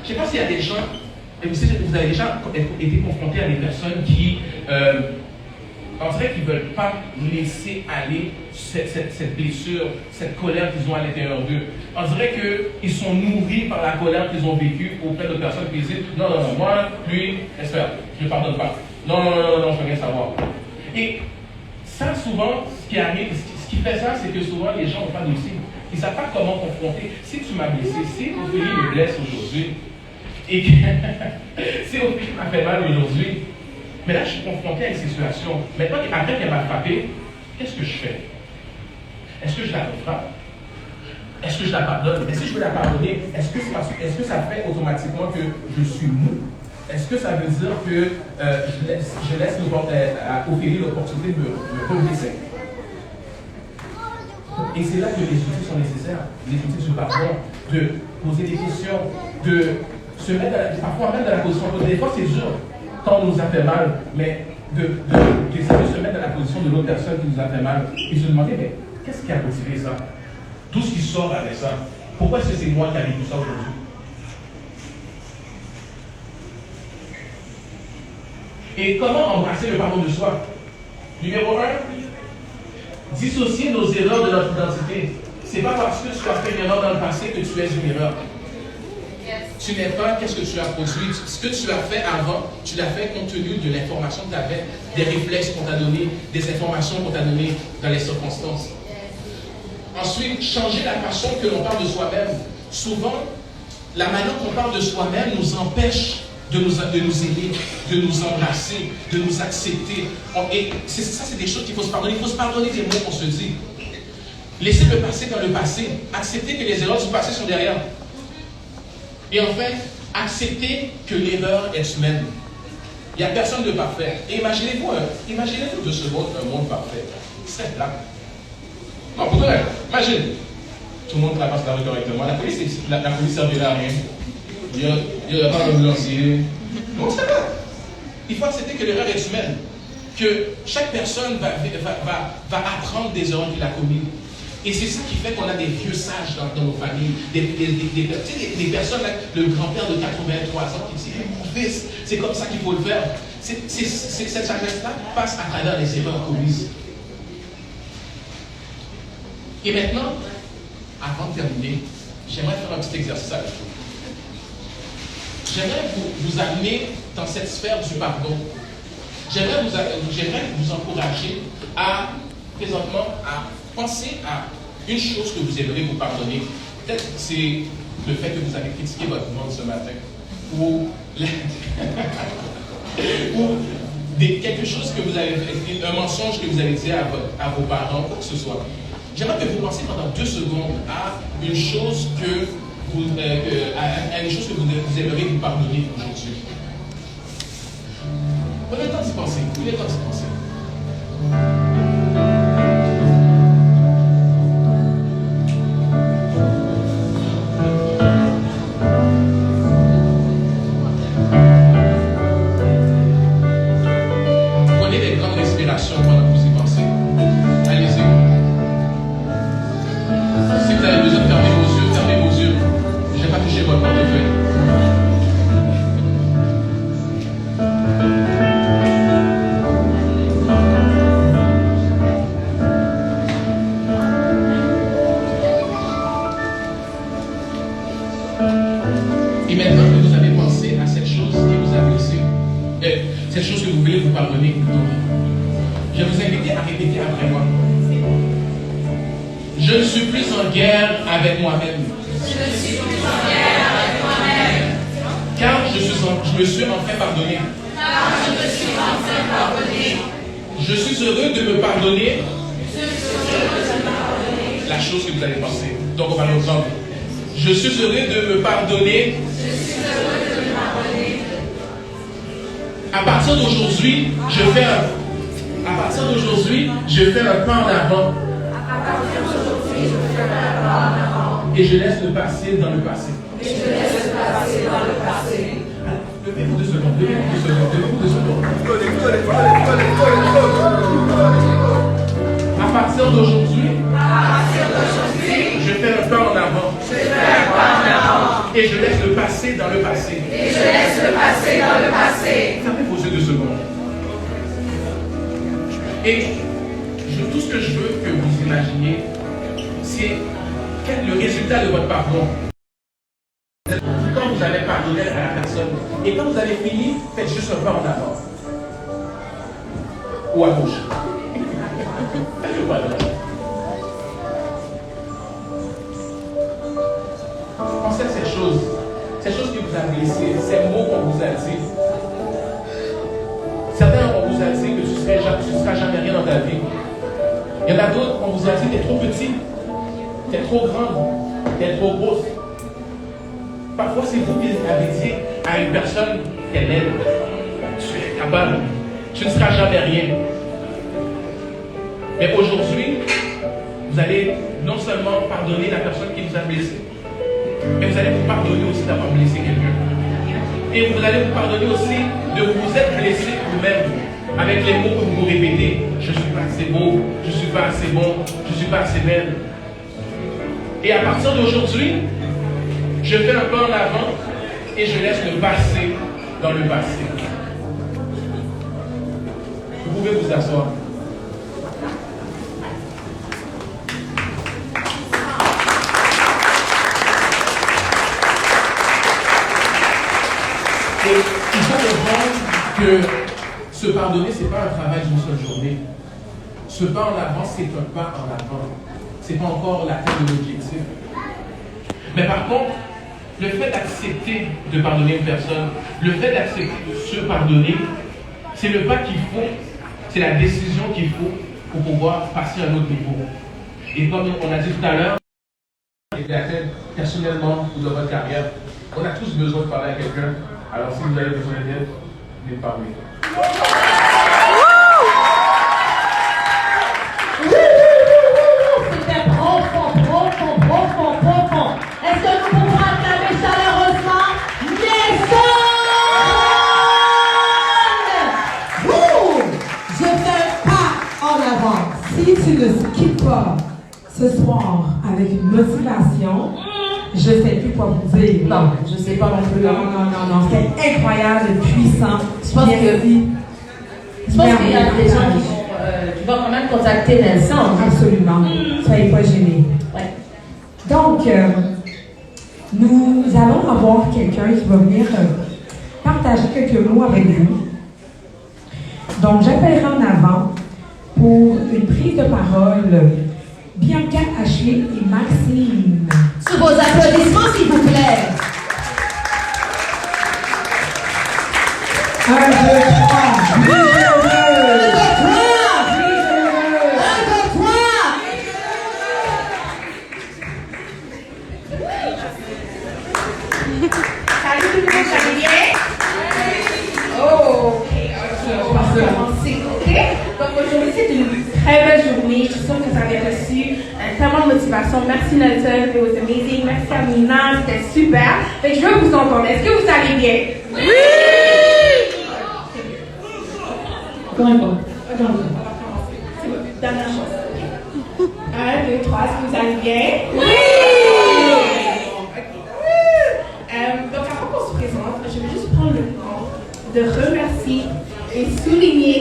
Je ne sais pas s'il y a des gens, et vous avez déjà été confronté à des personnes qui, on dirait qu'ils ne veulent pas laisser aller cette blessure, cette colère qu'ils ont à l'intérieur d'eux. On dirait qu'ils sont nourris par la colère qu'ils ont vécue auprès de personnes qui disent non, non, non, moi, lui, espère, je ne pardonne pas. Non, non, non, non, non, je veux rien savoir. Et ça, souvent, ce qui arrive, ce qui fait ça, c'est que souvent, les gens n'ont pas d'outil. Ils ne savent pas comment confronter. Si tu m'as blessé, si Ophélie me blesse aujourd'hui, et que si Ophélie m'a fait mal aujourd'hui, mais là, je suis confronté à une situation. Maintenant, après qu'elle m'a frappé, qu'est-ce que je fais? Est-ce que je la frappe? Est-ce que je la pardonne? Mais si je veux la pardonner, est-ce que ça fait automatiquement que je suis mou? Est-ce que ça veut dire que je laisse Ophélie l'opportunité de me reblesser? Et c'est là que les outils sont nécessaires. Les outils du pardon, de poser des questions, de se mettre parfois même dans la position. Des fois, c'est dur quand on nous a fait mal, mais d'essayer de se mettre dans la position de l'autre personne qui nous a fait mal et se demander, mais qu'est-ce qui a motivé ça? Tout ce qui sort avec ça. Pourquoi est-ce que c'est moi qui ai vécu ça aujourd'hui? Et comment embrasser le pardon de soi? Numéro 1, dissocier nos erreurs de notre identité. Ce n'est pas parce que tu as fait une erreur dans le passé que tu es une erreur. Tu n'es pas qu'est-ce que tu as produit. Ce que tu as fait avant, tu l'as fait compte tenu de l'information que tu avais, des réflexes qu'on t'a donné, des informations qu'on t'a données dans les circonstances. Ensuite, changer la façon que l'on parle de soi-même. Souvent, la manière qu'on parle de soi-même nous empêche de nous aimer, de nous embrasser, de nous accepter. Et ça, c'est des choses qu'il faut se pardonner. Il faut se pardonner des mots qu'on se dit. Laisser le passé dans le passé. Accepter que les erreurs du passé sont derrière. Et en fait, accepter que l'erreur est humaine. Il n'y a personne de parfait. Et imaginez-vous 2 secondes un monde parfait. C'est là. Non, pour vrai, imagine. Tout le monde traverse la rue correctement. La police ne servira à rien. Il n'y aura pas d'ambulancier. Non, c'est pas. Il faut accepter que l'erreur est humaine. Que chaque personne va apprendre des erreurs qu'il a commises. Et c'est ça qui fait qu'on a des vieux sages dans nos familles. Des personnes, là, le grand-père de 83 ans qui dit hey, mon fils, c'est comme ça qu'il faut le faire. Cette sagesse-là passe à travers les erreurs commises. Et maintenant, avant de terminer, j'aimerais faire un petit exercice avec vous. J'aimerais vous amener dans cette sphère du pardon. J'aimerais vous encourager à, présentement, à penser à une chose que vous aimeriez vous pardonner. Peut-être que c'est le fait que vous avez critiqué votre monde ce matin. Ou quelque chose que vous avez fait, un mensonge que vous avez dit à vos parents, quoi que ce soit. J'aimerais que vous pensiez pendant 2 secondes à une chose que vous aimeriez vous pardonner aujourd'hui. Prenez le temps d'y penser. Prenez le temps d'y penser. Prenez des grandes respirations pendant que vous y pensez. Allez-y. Si vous avez besoin de fermer vos yeux. Je n'ai pas touché votre portefeuille. Et maintenant que vous avez pensé à cette chose qui vous a blessé, cette chose que vous voulez vous pardonner, je vais vous inviter à répéter après moi. Je ne suis plus en guerre avec moi-même. Je ne suis plus en guerre avec moi-même. Car je me suis enfin pardonné. Car je me suis enfin pardonné. Je suis heureux de me pardonner. Je suis heureux de me pardonner. La chose que vous allez penser. Donc on va l'entendre. Je suis heureux de me pardonner. Je suis heureux de me pardonner. À partir d'aujourd'hui, je fais un pas en avant. À partir d'aujourd'hui, je fais un pas en avant. Et je laisse le passé dans le passé. Et je laisse le passé dans le passé. Levez-vous 2 secondes. À partir d'aujourd'hui, Je fais je fais un pas en avant. un pas en avant. Et je laisse le passé dans le passé. Et je laisse le passé dans le passé. Fermez vos yeux 2 secondes. Et tout ce que je veux que vous imaginiez, c'est le résultat de votre pardon. Quand vous avez pardonné à la personne, et quand vous avez fini, faites juste un pas en avant. Ou à gauche. Voilà. Pensez à ces choses qui vous a blessé, ces mots qu'on vous a dit. Certains, on vous a dit que tu ne seras jamais rien dans ta vie. Il y en a d'autres, on vous a dit, t'es trop petit, t'es trop grande, t'es trop grosse. Parfois, c'est vous qui avez dit à une personne qu'elle est. Tu es capable, tu ne seras jamais rien. Mais aujourd'hui, vous allez non seulement pardonner la personne qui vous a blessé, mais vous allez vous pardonner aussi d'avoir blessé quelqu'un. Et vous allez vous pardonner aussi de vous être blessé vous-même avec les mots que vous vous répétez. Je ne suis pas assez beau, je ne suis pas assez bon, je ne suis pas assez belle. Et à partir d'aujourd'hui, je fais un pas en avant et je laisse le passé dans le passé. Vous pouvez vous asseoir. Et il faut comprendre que se pardonner, ce n'est pas un travail d'une seule journée. Ce pas en avant, c'est un pas en avant. Ce n'est pas encore l'atteinte de l'objectif. Mais par contre, le fait d'accepter de pardonner une personne, le fait d'accepter de se pardonner, c'est le pas qu'il faut, c'est la décision qu'il faut pour pouvoir passer à un autre niveau. Et comme on a dit tout à l'heure, personnellement ou dans votre carrière, on a tous besoin de parler à quelqu'un. Alors si vous avez besoin d'aide, venez me parler. C'était profond. Est-ce que nous pouvons acclamer chaleureusement Nelson? Je fais un pas en avant. Si tu ne quittes pas ce soir avec une motivation, je ne sais plus quoi vous dire. Non, je ne sais pas non plus. Non. C'est incroyable, puissant. Je pense qu'il y a des gens qui vont quand même contacter Nelson. Absolument. Soyez pas gênés. Ouais. Donc, nous allons avoir quelqu'un qui va venir partager quelques mots avec vous. Donc, j'appellerai en avant pour une prise de parole Bianca Ashley et Maxime. Sous vos applaudissements, s'il vous plaît. 1, 2, 3. Salut tout le monde, ça va bien? Oh, ok, on va commencer, ok? Donc aujourd'hui, c'est une très belle journée. Je suis sûre que vous avez reçu tellement de motivation. Merci Nelson, it was amazing. Merci à Mina, c'était super. Fait que je veux vous entendre. Est-ce que vous allez bien? Oui! Encore une fois. C'est bon, dernière chose. 1, 2, 3, est-ce que vous allez bien? Oui! Donc avant qu'on se présente, je vais juste prendre le temps de remercier et souligner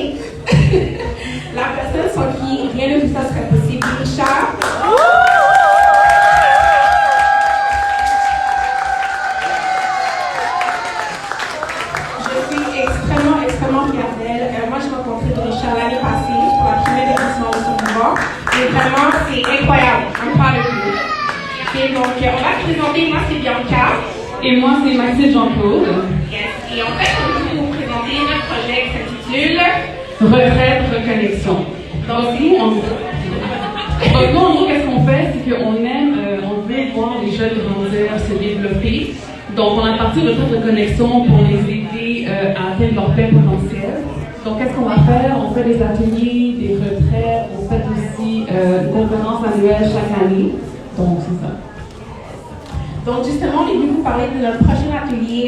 la personne sans qui rien de tout ça serait possible, Richard. Je suis extrêmement fière d'elle. Moi, j'ai rencontré Richard l'année passée pour la première édition de son mouvement. Et vraiment, c'est incroyable. I'm proud of you. Et donc, on va se présenter. Moi, c'est Bianca. Et moi, c'est Maxime Jean-Claude. Yes. Et en fait, on veut vous présenter notre projet qui s'intitule Retraite, reconnexion. Donc, nous, en gros, qu'est-ce qu'on fait? C'est qu'on aime, on veut voir les jeunes grandir, se développer. Donc, on a parti de Retraite, reconnexion pour les aider à atteindre leur plein potentiel. Donc, qu'est-ce qu'on va faire? On fait des ateliers, des retraites, on fait aussi une conférence annuelle chaque année. Donc, c'est ça. Donc, justement, on est venu vous parler de notre prochain atelier